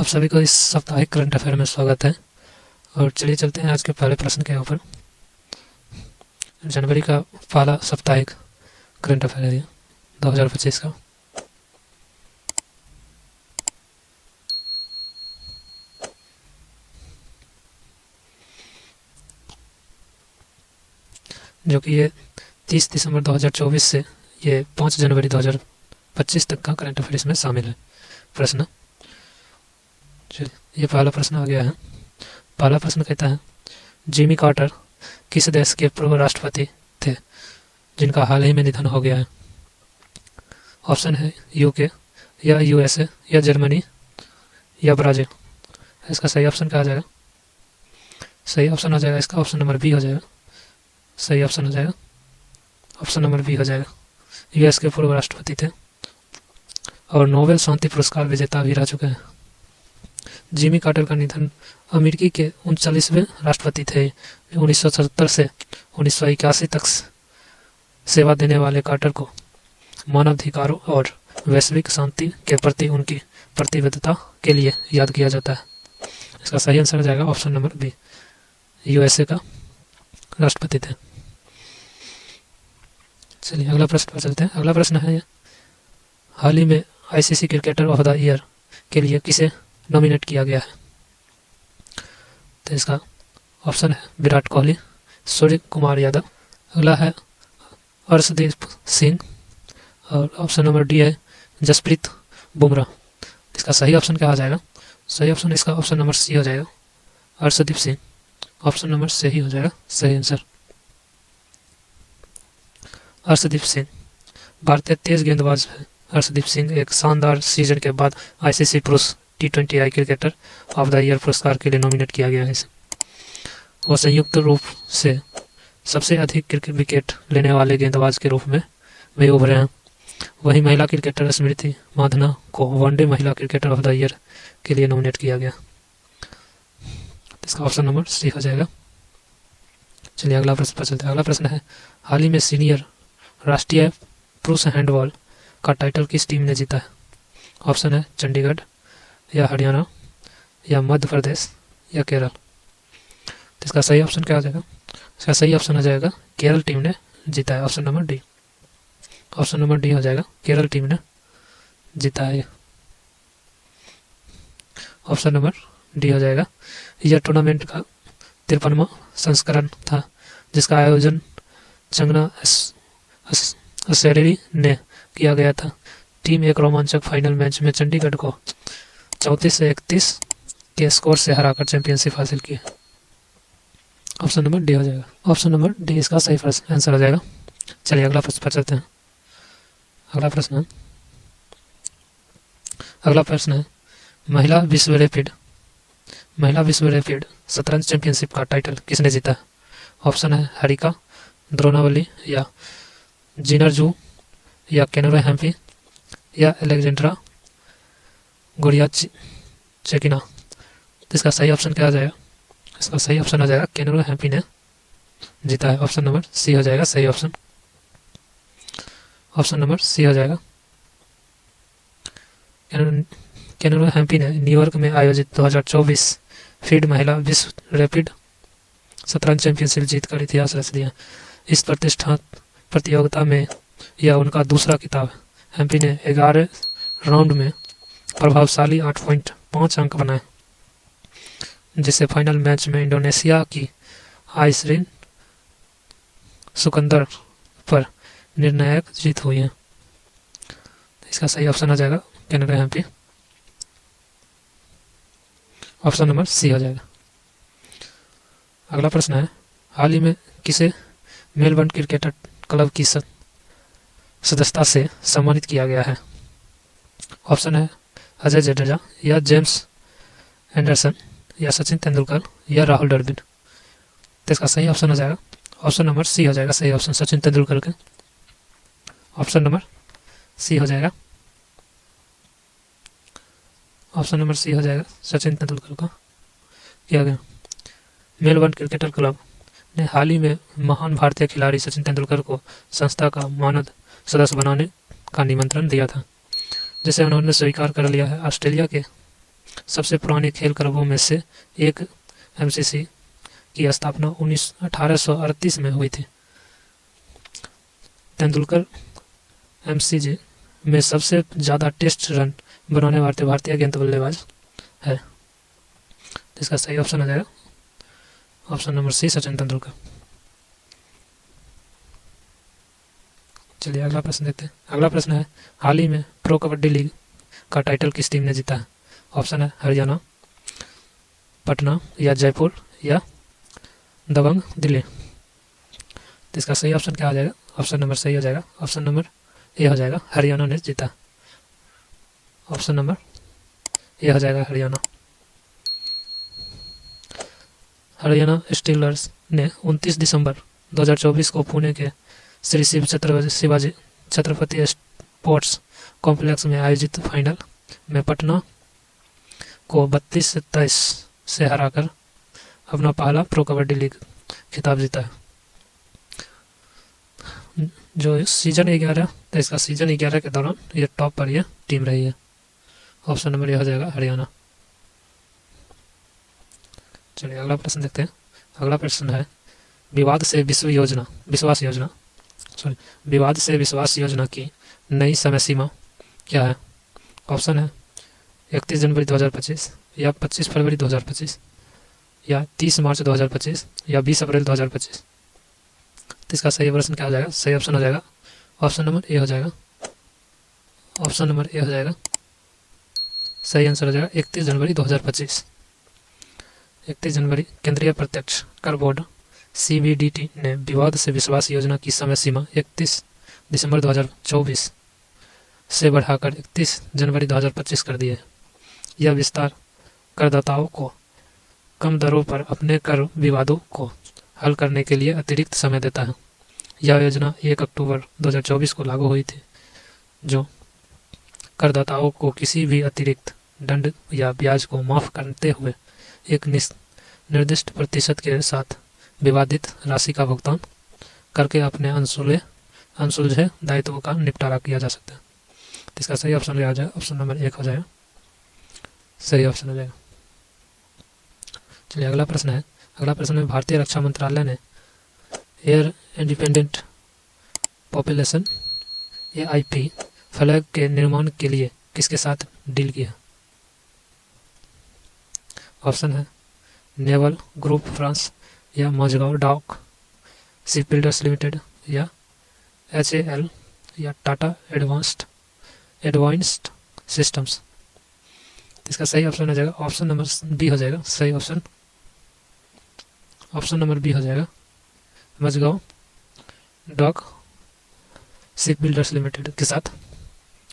आप सभी को इस साप्ताहिक करंट अफेयर में स्वागत है। और चलिए चलते हैं आज के पहले प्रश्न के ऊपर। जनवरी का पहला साप्ताहिक करंट अफेयर है 2025 का। जो कि ये 30 दिसंबर 2024 से ये 5 जनवरी 2025 तक का करंट अफेयर इसमें शामिल है। प्रश्न, ये पहला प्रश्न आ गया है। पहला प्रश्न कहता है, जिमी कार्टर किस देश के पूर्व राष्ट्रपति थे जिनका हाल ही में निधन हो गया है? ऑप्शन है यूके या यूएसए या जर्मनी या ब्राजील। इसका सही ऑप्शन क्या आ जाएगा? सही ऑप्शन हो जाएगा इसका ऑप्शन नंबर बी हो जाएगा। सही ऑप्शन हो जाएगा ऑप्शन नंबर बी हो जाएगा। यूएस के पूर्व राष्ट्रपति थे और नोबेल शांति पुरस्कार विजेता भी रह चुके हैं। जिमी कार्टर का निधन, अमेरिकी के 39वें राष्ट्रपति थे। 1977 से 1981 तक सेवा देने वाले कार्टर को मानवाधिकारों और वैश्विक शांति के प्रति उनकी प्रतिबद्धता के लिए याद किया जाता है। इसका सही आंसर हो जाएगा ऑप्शन नंबर बी, यूएसए का राष्ट्रपति थे। चलिए अगला प्रश्न पर चलते हैं। अगला प्रश्न है, हाल ही में ICC cricketer of the year के लिए किसे नॉमिनेट किया गया है? तो इसका ऑप्शन है विराट कोहली, सूर्य कुमार यादव। अगला है अर्शदीप सिंह और ऑप्शन नंबर डी है जसप्रीत बुमराह। इसका सही ऑप्शन क्या आ जाएगा? सही ऑप्शन इसका ऑप्शन नंबर सी हो जाएगा, अर्शदीप सिंह। ऑप्शन नंबर सही हो जाएगा सही आंसर, अर्शदीप सिंह। भारतीय तेज गेंदबाज है अर्शदीप सिंह। एक शानदार सीजन के बाद आईसीसी पुरुष T20I cricketer of the year पुरस्कार के लिए नॉमिनेट किया गया है इसे। वो संयुक्त रूप से सबसे अधिक क्रिकेट विकेट लेने वाले गेंदबाज के रूप में भी उभरे हैं। वहीं महिला क्रिकेटर स्मृति मांधना को वनडे महिला क्रिकेटर ऑफ द ईयर के लिए नॉमिनेट किया गया। इसका ऑप्शन नंबर सी हो जाएगा। चलिए अगला प्रश्न पर चलते हैं। अगला प्रश्न है, हाल ही में सीनियर राष्ट्रीय पुरुष हैंडबॉल का टाइटल किस टीम ने जीता है? ऑप्शन है चंडीगढ़ या हरियाणा या मध्य प्रदेश या केरल। तो इसका सही ऑप्शन क्या हो जाएगा? इसका सही ऑप्शन हो जाएगा केरल टीम ने जीता है। Option number D, option number D हो जाएगा, केरल टीम ने जीता है। ऑप्शन नंबर डी हो जाएगा। यह टूर्नामेंट का 53वां संस्करण था जिसका आयोजन चंगना असेरी ने किया गया था। टीम एक रोमांचक फाइनल मैच में चंडीगढ़ को 34 से 31 के स्कोर से हराकर चैंपियनशिप हासिल की। ऑप्शन नंबर डी हो जाएगा। ऑप्शन नंबर डी इसका सही आंसर हो जाएगा। चलिए अगला प्रश्न पर चलते हैं। अगला प्रश्न है, महिला विश्व रैपिड शतरंज चैंपियनशिप का टाइटल किसने जीता है? ऑप्शन है हरिका द्रोनावली या जिनरजू या केनरो हैम्पी या एलेक्जेंड्रा गुड़ियाचेकिना। इसका सही ऑप्शन क्या आ जाएगा? इसका सही ऑप्शन आ जाएगा केनरो हैम्पी ने जीता है। ऑप्शन नंबर सी हो जाएगा सही ऑप्शन, ऑप्शन नंबर सी हो जाएगा। केनरो हैम्पी ने न्यूयॉर्क में आयोजित 2024 फीड महिला विश्व रैपिड शतरंज चैंपियनशिप जीतकर इतिहास रच दिया। इस प्रतियोगिता में यह उनका दूसरा खिताब है। हैम्पी ने 11 राउंड में प्रभावशाली 8.5 अंक बनाए, जिससे फाइनल मैच में इंडोनेशिया की आइसरिन सुकंदर पर निर्णायक जीत हुई है। इसका सही ऑप्शन आ जाएगा केनरो हैम्पी। ऑप्शन नंबर सी हो जाएगा। अगला प्रश्न है, हाल ही में किसे मेलबर्न क्रिकेट क्लब की सदस्यता से सम्मानित किया गया है? ऑप्शन है अजय जडेजा या जेम्स एंडरसन या सचिन तेंदुलकर या राहुल द्रविड़। तो इसका सही ऑप्शन हो जाएगा ऑप्शन नंबर सी हो जाएगा सही ऑप्शन, सचिन तेंदुलकर के। ऑप्शन नंबर सी हो जाएगा, ऑप्शन नंबर सी हो जाएगा, सचिन तेंदुलकर का किया गया। मेलबर्न क्रिकेटर क्लब ने हाल ही में महान भारतीय खिलाड़ी सचिन तेंदुलकर को संस्था का मानद सदस्य बनाने का निमंत्रण दिया था, जिसे उन्होंने स्वीकार कर लिया है। ऑस्ट्रेलिया के सबसे पुराने खेल क्लबों में से एक एमसीसी की स्थापना 1838 में हुई थी। तेंदुलकर एमसीजी में सबसे ज़्यादा टेस्ट रन बनाने वाले भारतीय गेंद बल्लेबाज है। इसका सही ऑप्शन आ जाएगा option number C, Sachin Tendulkar. चलिए अगला प्रश्न देखते हैं। अगला प्रश्न है, हाल ही में प्रो कबड्डी लीग का टाइटल किस टीम ने जीता है? ऑप्शन है हरियाणा, पटना या जयपुर या दबंग दिल्ली। तो इसका सही ऑप्शन क्या आ जाएगा? ऑप्शन नंबर सही हो जाएगा, ऑप्शन नंबर ए हो जाएगा, हरियाणा ने जीता। ऑप्शन नंबर ए हो जाएगा, हरियाणा। हरियाणा स्टीलर्स ने 29 दिसंबर 2024 को पुणे के श्री शिव शिवाजी छत्रपति स्पोर्ट्स कॉम्प्लेक्स में आयोजित फाइनल में पटना को 32-23 से हराकर अपना पहला प्रो कबड्डी लीग खिताब जीता है। जो सीजन 11, तो इसका सीजन 11 के दौरान ये टॉप पर यह टीम रही है। ऑप्शन नंबर ये हो जाएगा, हरियाणा। चलिए अगला प्रश्न देखते हैं। अगला प्रश्न है, विवाद से विश्वास योजना की नई समय सीमा क्या है? ऑप्शन है 31 जनवरी 2025 या 25 फरवरी 2025 या 30 मार्च 2025 या 20 अप्रैल 2025। तो इसका सही प्रश्न क्या हो जाएगा? सही ऑप्शन हो जाएगा ऑप्शन नंबर ए हो जाएगा, ऑप्शन नंबर ए हो जाएगा। सही आंसर हो जाएगा 31 जनवरी 2025। 31 जनवरी केंद्रीय प्रत्यक्ष कर बोर्ड CBDT ने विवाद से विश्वास योजना की समय सीमा 31 दिसंबर 2024 से बढ़ाकर 31 जनवरी 2025 कर दी है। यह विस्तार करदाताओं को कम दरों पर अपने कर विवादों को हल करने के लिए अतिरिक्त समय देता है। यह योजना 1 अक्टूबर 2024 को लागू हुई थी, जो करदाताओं को किसी भी अतिरिक्त दंड या ब्याज को माफ करते हुए एक निर्दिष्ट प्रतिशत के साथ विवादित राशि का भुगतान करके अपने अनसुलझे दायित्वों का निपटारा किया जा सकता है। तो इसका सही ऑप्शन आ जाएगा, ऑप्शन नंबर 1 हो जाएगा, सही ऑप्शन हो जाएगा। चलिए अगला प्रश्न है। अगला प्रश्न है, भारतीय रक्षा मंत्रालय ने air independent population AIP flag के निर्माण के लिए किसके साथ डील किया? ऑप्शन है नेवल ग्रुप फ्रांस या Mazagon dock ship builders limited या HAL या टाटा एडवांस्ड सिस्टम्स। इसका सही ऑप्शन हो जाएगा ऑप्शन नंबर बी हो जाएगा, सही ऑप्शन ऑप्शन नंबर बी हो जाएगा, Mazagon dock ship builders limited के साथ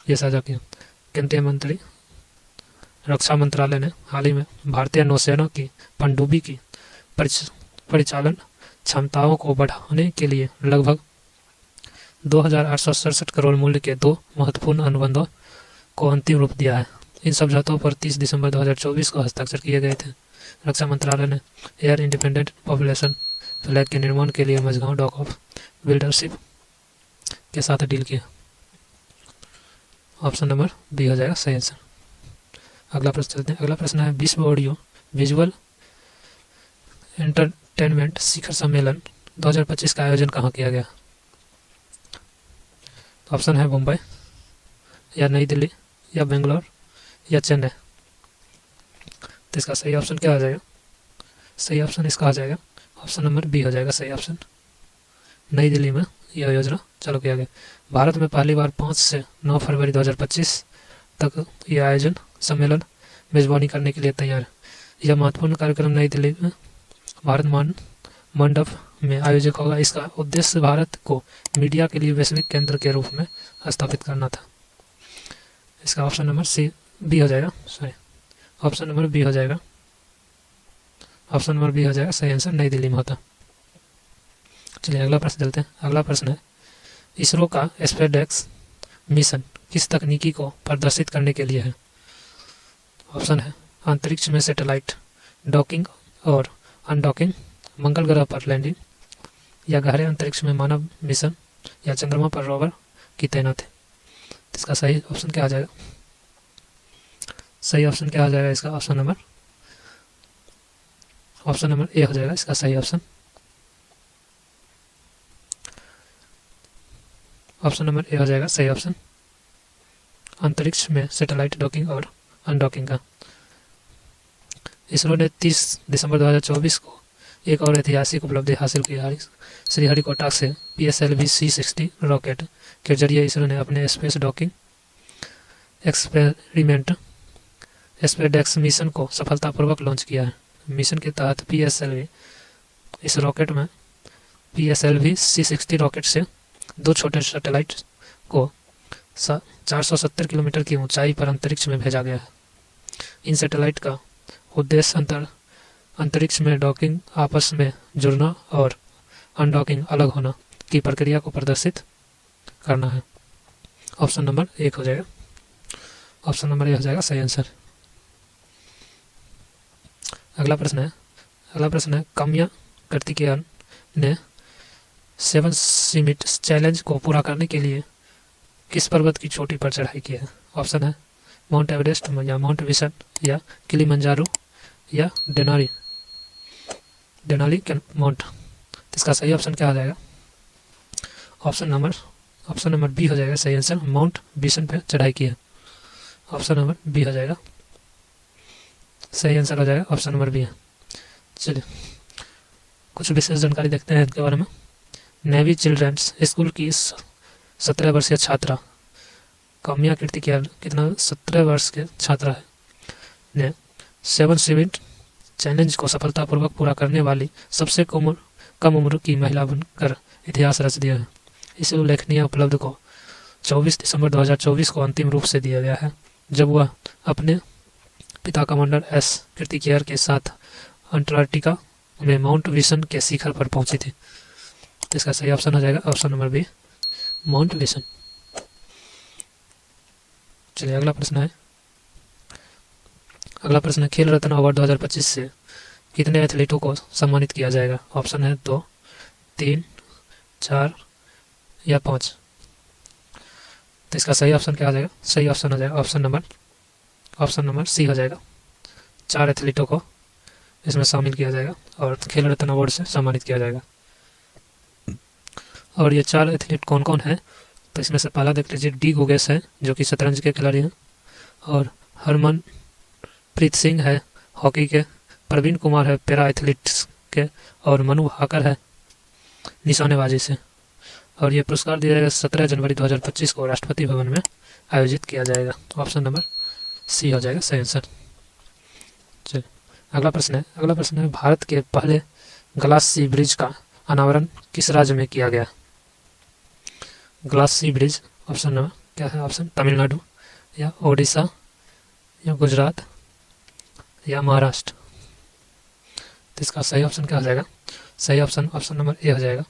ये साझा किया। केंद्रीय मंत्री रक्षा मंत्रालय ने हाल ही में भारतीय नौसेना की पनडुब्बी की परिचालन क्षमताओं को बढ़ाने के लिए लगभग 2,867 करोड़ मूल्य के 2 महत्वपूर्ण अनुबंधों को अंतिम रूप दिया है। इन समझौतों पर 30 दिसंबर 2024 को हस्ताक्षर किए गए थे। रक्षा मंत्रालय ने एयर इंडिपेंडेंट पॉपुलेशन फ्लैग के निर्माण के लिए मझगांव डॉक ऑफ बिल्डरशिप के साथ डील किया। ऑप्शन नंबर बी हो जाएगा, सही आंसर। अगला प्रश्न चलते हैं। अगला प्रश्न है, विश्व ऑडियो विजुअल एंटरटेनमेंट शिखर सम्मेलन 2025 का आयोजन कहाँ किया गया? ऑप्शन है मुंबई या नई दिल्ली या बेंगलोर या चेन्नई। तो इसका सही ऑप्शन क्या हो जाएगा? सही ऑप्शन इसका हो जाएगा ऑप्शन नंबर बी हो जाएगा, सही ऑप्शन। नई दिल्ली में यह योजना चालू किया गया। भारत में पहली बार 5 से 9 फरवरी 2025 तक यह आयोजन सम्मेलन मेजबानी करने के लिए तैयार है। यह महत्वपूर्ण कार्यक्रम नई दिल्ली में भारत मंडप में आयोजित होगा। इसका उद्देश्य भारत को मीडिया के लिए वैश्विक केंद्र के रूप में स्थापित करना था। इसका ऑप्शन नंबर सी बी हो जाएगा, सॉरी ऑप्शन नंबर बी हो जाएगा, ऑप्शन नंबर बी हो जाएगा, सही आंसर नई दिल्ली में होता। चलिए अगला प्रश्न चलते हैं। अगला प्रश्न है, इसरो का स्पेसएक्स मिशन किस तकनीकी को प्रदर्शित करने के लिए है? ऑप्शन है अंतरिक्ष में सैटेलाइट डॉकिंग और अनडॉकिंग, मंगल ग्रह पर लैंडिंग या गहरे अंतरिक्ष में मानव मिशन या चंद्रमा पर रोवर की तैनाती। इसका सही ऑप्शन क्या आ जाएगा? सही ऑप्शन क्या हो जाएगा इसका? ऑप्शन नंबर ए हो जाएगा इसका सही ऑप्शन। ऑप्शन नंबर ए हो जाएगा सही ऑप्शन। अंतरिक्ष में सैटेलाइट डॉकिंग और अनडॉकिंग का इसरो ने 30 दिसंबर 2024 को एक और ऐतिहासिक उपलब्धि हासिल की है। श्रीहरिकोटा से PSLV C-60 रॉकेट के जरिए इसरो ने अपने स्पेस डॉकिंग एक्सपेरिमेंट स्पेसडेक्स मिशन को सफलतापूर्वक लॉन्च किया है। मिशन के तहत इस रॉकेट में PSLV C-60 रॉकेट से 2 छोटे सैटेलाइट को 470 किलोमीटर की ऊंचाई पर अंतरिक्ष में भेजा गया है। इन सैटेलाइट का उद्देश्य अंतरिक्ष में डॉकिंग, आपस में जुड़ना और अनडॉकिंग, अलग होना की प्रक्रिया को प्रदर्शित करना है। ऑप्शन नंबर 1 हो जाएगा। ऑप्शन नंबर ए हो जाएगा सही आंसर। अगला प्रश्न है काम्या कार्तिकेयन ने 7 समिट चैलेंज को पूरा करने के लिए किस पर्वत की चोटी पर चढ़ाई की है? ऑप्शन है माउंट एवरेस्ट या माउंट विसन या किलिमंजारो या डेनाली माउंट। इसका सही ऑप्शन क्या हो जाएगा? ऑप्शन नंबर बी हो जाएगा सही आंसर। माउंट विसन पे चढ़ाई की है। ऑप्शन नंबर बी हो जाएगा सही आंसर हो जाएगा। ऑप्शन नंबर बी है। चलिए कुछ विशेष जानकारी देखते हैं इनके बारे में। नेवी चिल्ड्रंस स्कूल की 17 वर्षीय छात्रा काम्या कार्तिकेयन कितना 17 वर्ष के छात्रा है ने 7 समिट चैलेंज को सफलतापूर्वक पूरा करने वाली सबसे कम उम्र की महिला बनकर इतिहास रच दिया है। इस उल्लेखनीय उपलब्धि को 24 दिसंबर 2024 को अंतिम रूप से दिया गया है, जब वह अपने पिता कमांडर S कार्तिकेयन के साथ अंटार्कटिका में माउंट विसन के शिखर पर पहुंची थी। इसका सही ऑप्शन हो जाएगा ऑप्शन नंबर बी, माउंट विसन। चलिए अगला प्रश्न है खेल रत्न अवार्ड 2025 से कितने एथलीटों को सम्मानित किया जाएगा? ऑप्शन है 2, 3, 4 या 5। तो इसका सही ऑप्शन क्या हो जाएगा? सही ऑप्शन हो जाएगा ऑप्शन नंबर सी हो जाएगा। 4 एथलीटों को इसमें शामिल किया जाएगा और खेल रत्न अवार्ड से सम्मानित किया जाएगा। और ये 4 एथलीट कौन कौन है? तो इसमें से पहला देख लीजिए, डी गुगेश है जो कि शतरंज के खिलाड़ी हैं, और हरमनप्रीत सिंह है हॉकी के, प्रवीण कुमार है पैरा एथलीट्स के, और मनु भाकर है निशानेबाजी से। और ये पुरस्कार दिया जाएगा 17 जनवरी 2025 को राष्ट्रपति भवन में आयोजित किया जाएगा। ऑप्शन नंबर सी हो जाएगा सही आंसर। चलिए अगला प्रश्न है भारत के पहले ग्लास सी ब्रिज का अनावरण किस राज्य में किया गया? ग्लास सी ब्रिज ऑप्शन नंबर क्या है? ऑप्शन तमिलनाडु या ओडिशा या गुजरात या महाराष्ट्र। तो इसका सही ऑप्शन क्या हो जाएगा? सही ऑप्शन नंबर ए हो जाएगा।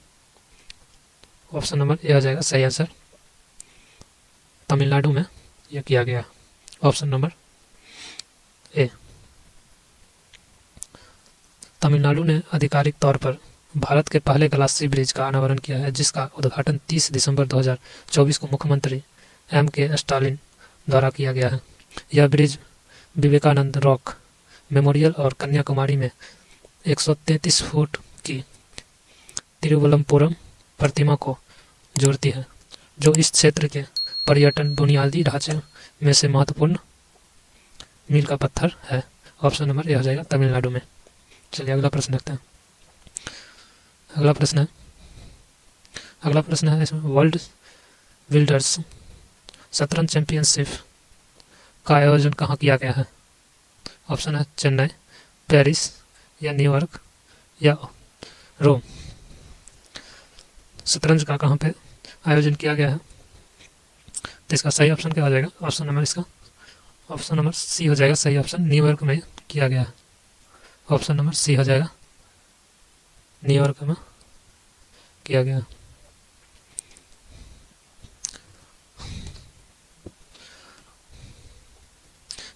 ऑप्शन नंबर ए हो जाएगा सही आंसर। तमिलनाडु में यह किया गया। Option number A. तमिलनाडु ने आधिकारिक तौर पर भारत के पहले ग्लास सी ब्रिज का अनावरण किया है, जिसका उद्घाटन 30 दिसंबर 2024 को मुख्यमंत्री M.K. स्टालिन द्वारा किया गया है। यह ब्रिज विवेकानंद रॉक मेमोरियल और कन्याकुमारी में 133 फुट की तिरुवनंतपुरम प्रतिमा को जोड़ती है, जो इस क्षेत्र के पर्यटन बुनियादी ढांचे में से महत्वपूर्ण मील का पत्थर है। ऑप्शन नंबर ए हो जाएगा तमिलनाडु में। चलिए अगला प्रश्न देखते हैं। अगला प्रश्न है इसमें वर्ल्ड बिल्डर्स शतरंज चैंपियनशिप का आयोजन कहाँ किया गया है? ऑप्शन है चेन्नई, पेरिस या न्यूयॉर्क या रोम। शतरंज का कहाँ पे आयोजन किया गया है? तो इसका सही ऑप्शन क्या हो जाएगा? ऑप्शन नंबर सी हो जाएगा सही ऑप्शन। न्यूयॉर्क में किया गया है। ऑप्शन नंबर सी हो जाएगा, न्यूयॉर्क में किया गया।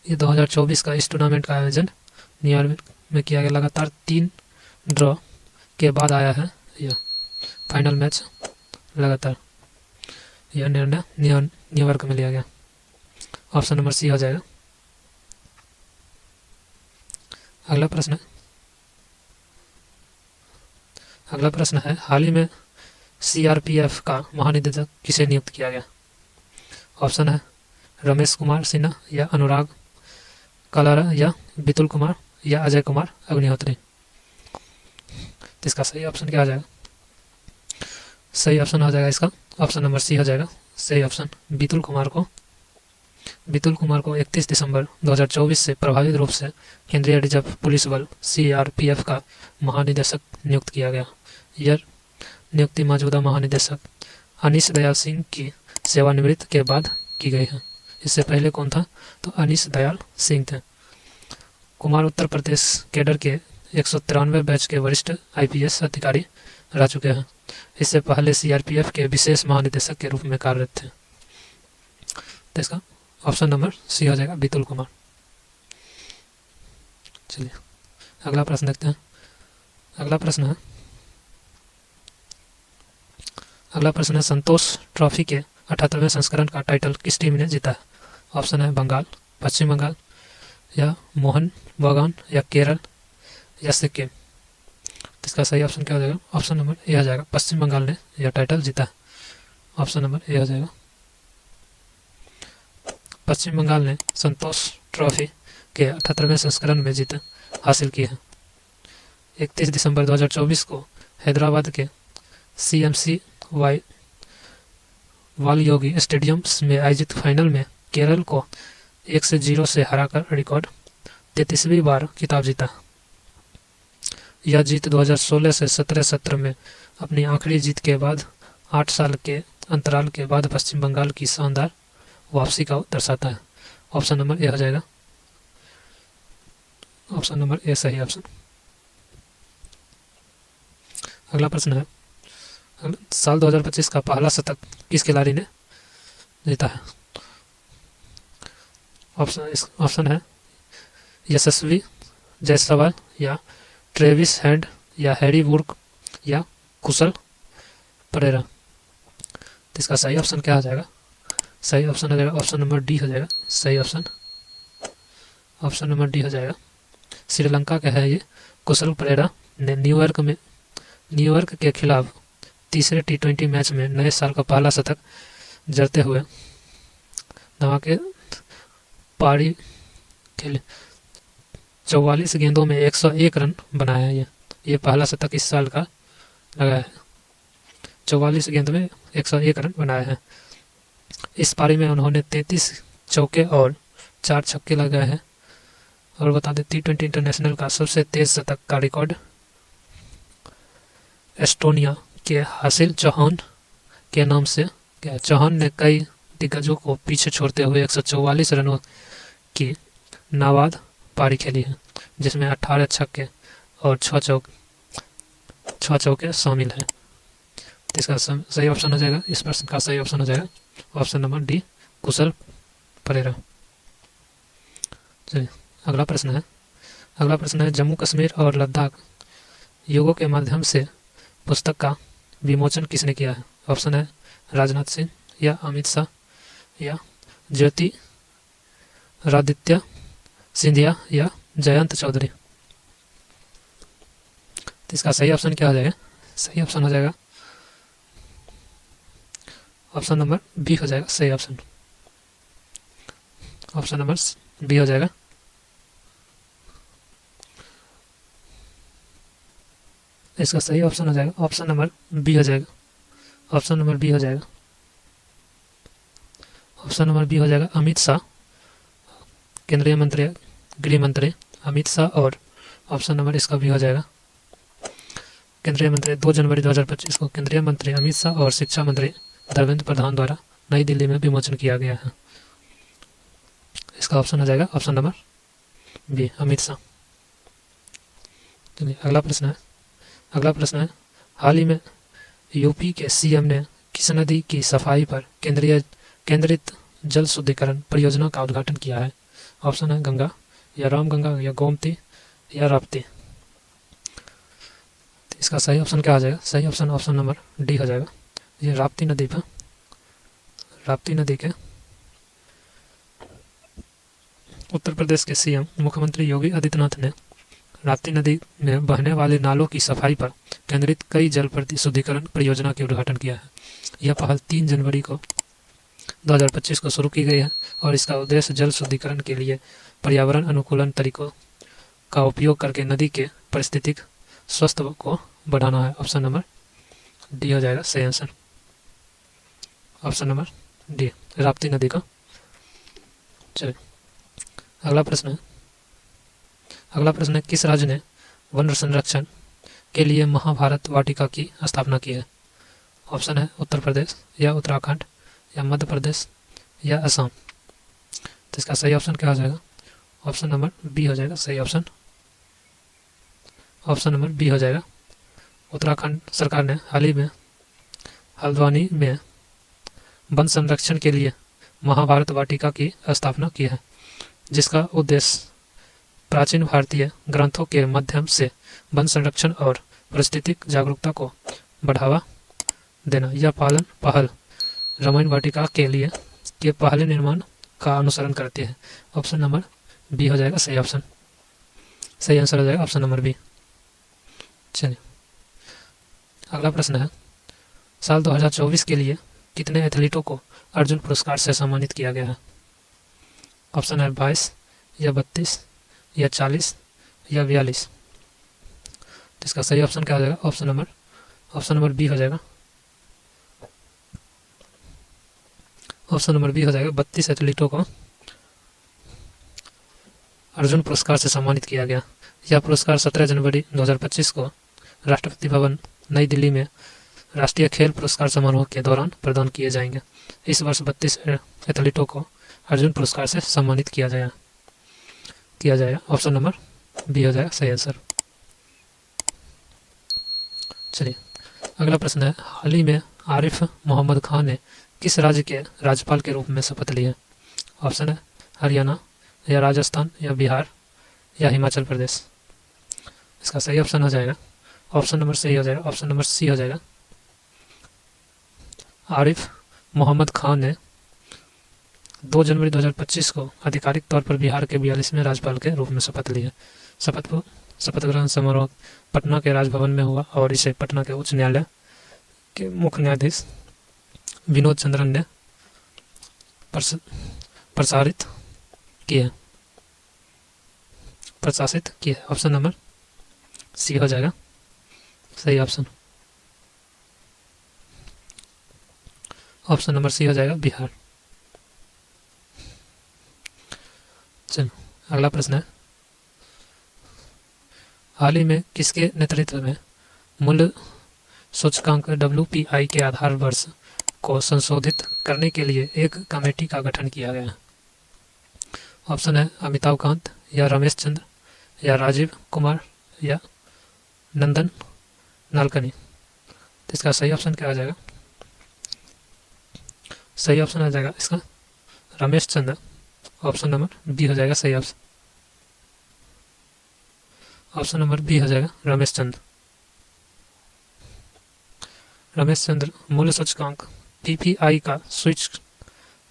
ये 2024 का इस टूर्नामेंट का आयोजन न्यूयॉर्क में किया गया। लगातार 3 ड्रॉ के बाद आया है यह फाइनल मैच। लगातार यह निर्णय न्यूयॉर्क में लिया गया। ऑप्शन नंबर सी हो जाएगा। अगला प्रश्न है हाल ही में सीआरपीएफ का महानिदेशक किसे नियुक्त किया गया? ऑप्शन है रमेश कुमार सिन्हा या अनुराग कलारा या बितुल कुमार या अजय कुमार अग्निहोत्री। तो इसका सही ऑप्शन क्या आ जाएगा? सही ऑप्शन हो जाएगा इसका ऑप्शन नंबर सी हो जाएगा सही ऑप्शन। बितुल कुमार को 31 दिसंबर 2024 से प्रभावित रूप से केंद्रीय रिजर्व पुलिस बल सीआरपीएफ का महानिदेशक नियुक्त किया गया। यह नियुक्ति मौजूदा महानिदेशक अनीश दयाल सिंह की सेवानिवृत्ति के बाद की गई है। इससे पहले कौन था? तो अनीश दयाल सिंह थे। कुमार उत्तर प्रदेश कैडर के 193 बैच के वरिष्ठ आईपीएस अधिकारी रह चुके हैं। इससे पहले सीआरपीएफ के विशेष महानिदेशक के रूप में कार्यरत थे। तो इसका ऑप्शन नंबर सी हो जाएगा बितुल कुमार। चलिए अगला प्रश्न देखते हैं। अगला प्रश्न है संतोष ट्रॉफी के 78वें संस्करण का टाइटल किस टीम ने जीता है? ऑप्शन है बंगाल, पश्चिम बंगाल या मोहन बगान या केरल या सिक्किम। इसका सही ऑप्शन क्या हो जाएगा? ऑप्शन नंबर ए हो जाएगा पश्चिम बंगाल ने यह टाइटल जीता है। ऑप्शन नंबर ए हो जाएगा पश्चिम बंगाल ने संतोष ट्रॉफी के 78वें संस्करण में जीत हासिल की है। 31 दिसंबर 2024 को हैदराबाद के सीएमसी वाल योगी स्टेडियम में आयोजित फाइनल में केरल को 1-0 से हराकर रिकॉर्ड 33वीं बार खिताब जीता। यह जीत 2016 से 17 सत्र में अपनी आखिरी जीत के बाद 8 साल के अंतराल के बाद पश्चिम बंगाल की शानदार वापसी का दर्शाता है। ऑप्शन नंबर ए हो जाएगा ऑप्शन नंबर ए सही ऑप्शन। अगला प्रश्न है साल 2025 का पहला शतक किस खिलाड़ी ने जीता है? ऑप्शन है यशस्वी जायसवाल या ट्रेविस हेड या हैरी वुड या कुशल परेरा। तो इसका सही ऑप्शन क्या हो जाएगा? सही ऑप्शन हो जाएगा ऑप्शन नंबर डी हो जाएगा सही ऑप्शन। ऑप्शन नंबर डी हो जाएगा। श्रीलंका का है ये कुशल परेरा ने न्यूयॉर्क के खिलाफ तीसरे T20 मैच में नए साल का पहला शतक जड़ते हुए धमाके पारी खेले। 44 गेंदों में 101 रन बनाया है। ये पहला शतक इस साल का लगाया है। 44 गेंद में 101 रन बनाए हैं। इस पारी में उन्होंने 33 चौके और 4 छक्के लगाए हैं। और बता दें T20 इंटरनेशनल का सबसे तेज शतक का रिकॉर्ड एस्टोनिया के हासिल चौहान के नाम से क्या? चौहान ने कई दिग्गजों को पीछे छोड़ते हुए 144 रनों की नाबाद पारी खेली है, जिसमें 18 छक्के और 6 चौके शामिल हैं। इसका सही ऑप्शन हो जाएगा इस प्रश्न का सही ऑप्शन हो जाएगा ऑप्शन नंबर डी कुशल परेरा। चलिए अगला प्रश्न है जम्मू कश्मीर और लद्दाख युगों के माध्यम से पुस्तक का विमोचन किसने किया है? ऑप्शन है राजनाथ सिंह या अमित शाह या ज्योतिरादित्य सिंधिया या जयंत चौधरी। तो इसका सही ऑप्शन क्या हो जाएगा? सही ऑप्शन हो जाएगा ऑप्शन नंबर बी हो जाएगा सही ऑप्शन। ऑप्शन नंबर बी हो जाएगा। इसका सही ऑप्शन हो जाएगा ऑप्शन नंबर बी हो जाएगा। ऑप्शन नंबर बी हो जाएगा। ऑप्शन नंबर बी हो जाएगा अमित शाह, केंद्रीय मंत्री गृह मंत्री अमित शाह। और ऑप्शन नंबर इसका भी हो जाएगा केंद्रीय मंत्री 2 जनवरी 2025 को केंद्रीय मंत्री अमित शाह और शिक्षा मंत्री धर्मेंद्र प्रधान द्वारा नई दिल्ली में विमोचन किया गया है। इसका ऑप्शन हो जाएगा option number B Amit Shah. चलिए अगला प्रश्न है हाल ही में यूपी के सीएम ने किस नदी की सफाई पर केंद्रित जल शुद्धिकरण परियोजना का उद्घाटन किया है? ऑप्शन है गंगा या रामगंगा या गोमती या राप्ती। इसका सही ऑप्शन क्या आ जाएगा? सही ऑप्शन ऑप्शन नंबर डी हो जाएगा। ये राप्ती नदी के उत्तर प्रदेश के सीएम मुख्यमंत्री योगी आदित्यनाथ ने राप्ती नदी में बहने वाले नालों की सफाई पर केंद्रित कई जल शुद्धिकरण परियोजना के उद्घाटन किया है। यह पहल 3 जनवरी को 2025 को शुरू की गई है और इसका उद्देश्य जल शुद्धिकरण के लिए पर्यावरण अनुकूलन तरीकों का उपयोग करके नदी के पारिस्थितिक स्वास्थ्य को बढ़ाना है। ऑप्शन नंबर डी हो जाएगा सही answer. Option number D, Rapti नदी का। चलिए अगला प्रश्न है किस राज्य ने वन संरक्षण के लिए महाभारत वाटिका की स्थापना की है? ऑप्शन है उत्तर प्रदेश या उत्तराखंड या मध्य प्रदेश या असम। तो इसका सही ऑप्शन क्या हो जाएगा? ऑप्शन नंबर बी हो जाएगा सही ऑप्शन। ऑप्शन नंबर बी हो जाएगा। उत्तराखंड सरकार ने हाल ही में हल्द्वानी में वन संरक्षण के लिए महाभारत वाटिका की स्थापना की है, जिसका उद्देश्य प्राचीन भारतीय ग्रंथों के माध्यम से वन संरक्षण और पारिस्थितिक जागरूकता को बढ़ावा देना। यह पहल रामायण वाटिका के लिए के पहले निर्माण का अनुसरण करती है। ऑप्शन नंबर बी हो जाएगा सही ऑप्शन। सही आंसर हो जाएगा ऑप्शन नंबर बी। चलिए अगला प्रश्न है साल 2024 के लिए कितने एथलीटों को अर्जुन पुरस्कार से सम्मानित किया गया है? ऑप्शन है 22 या 32 या 40 या 42। तो इसका सही ऑप्शन क्या हो जाएगा? ऑप्शन नंबर बी हो जाएगा। ऑप्शन नंबर बी हो जाएगा। 32 एथलीटों को अर्जुन पुरस्कार से सम्मानित किया गया। यह पुरस्कार 17 जनवरी 2025 को राष्ट्रपति भवन नई दिल्ली में राष्ट्रीय खेल पुरस्कार समारोह के दौरान प्रदान किए जाएंगे। इस वर्ष 32 एथलीटों को अर्जुन पुरस्कार से सम्मानित किया जाएगा। ऑप्शन नंबर बी हो जाएगा सही आंसर। चलिए अगला प्रश्न है हाल ही में आरिफ मोहम्मद खान ने किस राज्य के राज्यपाल के रूप में शपथ ली है? ऑप्शन है हरियाणा या राजस्थान या बिहार या हिमाचल प्रदेश। इसका सही ऑप्शन हो जाएगा ऑप्शन नंबर सही हो जाएगा। ऑप्शन नंबर सी हो जाएगा। आरिफ मोहम्मद खान ने 2 जनवरी 2025 को आधिकारिक तौर पर बिहार के 42वें राज्यपाल के रूप में शपथ ली है। शपथ ग्रहण समारोह पटना के राजभवन में हुआ और इसे पटना के उच्च न्यायालय के मुख्य न्यायाधीश विनोद चंद्रन ने प्रशासित किया। ऑप्शन नंबर सी हो जाएगा सही ऑप्शन। ऑप्शन नंबर सी हो जाएगा बिहार। चलो अगला प्रश्न है हाल ही में किसके नेतृत्व में मूल्य सूचकांक WPI के आधार वर्ष को संशोधित करने के लिए एक कमेटी का गठन किया गया? ऑप्शन है अमिताभ कांत या रमेश चंद्र या राजीव कुमार या नंदन नालकनी। तो इसका सही ऑप्शन क्या आ जाएगा? सही ऑप्शन आ जाएगा इसका Ramesh Chandra. Option number B हो जाएगा सही ऑप्शन। ऑप्शन नंबर बी हो जाएगा रमेश चंद्र मूल्य सूचकांक PPI का स्विच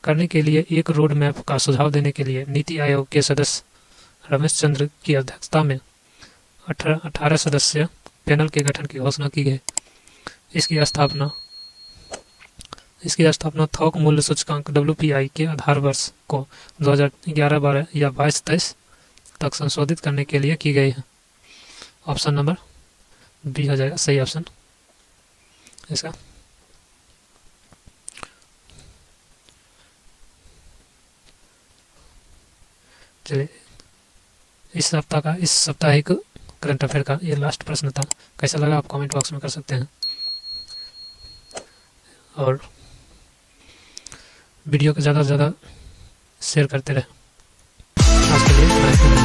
करने के लिए एक रोड मैप का सुझाव देने के लिए नीति आयोग के सदस्य रमेश चंद्र की अध्यक्षता में 18 सदस्य पैनल के गठन की घोषणा की गई। इसकी स्थापना थोक मूल्य सूचकांक WPI के आधार वर्ष को 2011-12 या 22-23 तक संशोधित करने के लिए की गई है। ऑप्शन नंबर बी हो जाएगा सही ऑप्शन इसका। चलिए इस साप्ताहिक करंट अफेयर का ये लास्ट प्रश्न था। कैसा लगा आप कमेंट बॉक्स में कर सकते हैं और वीडियो को ज़्यादा से ज़्यादा शेयर करते रहे। आज के लिए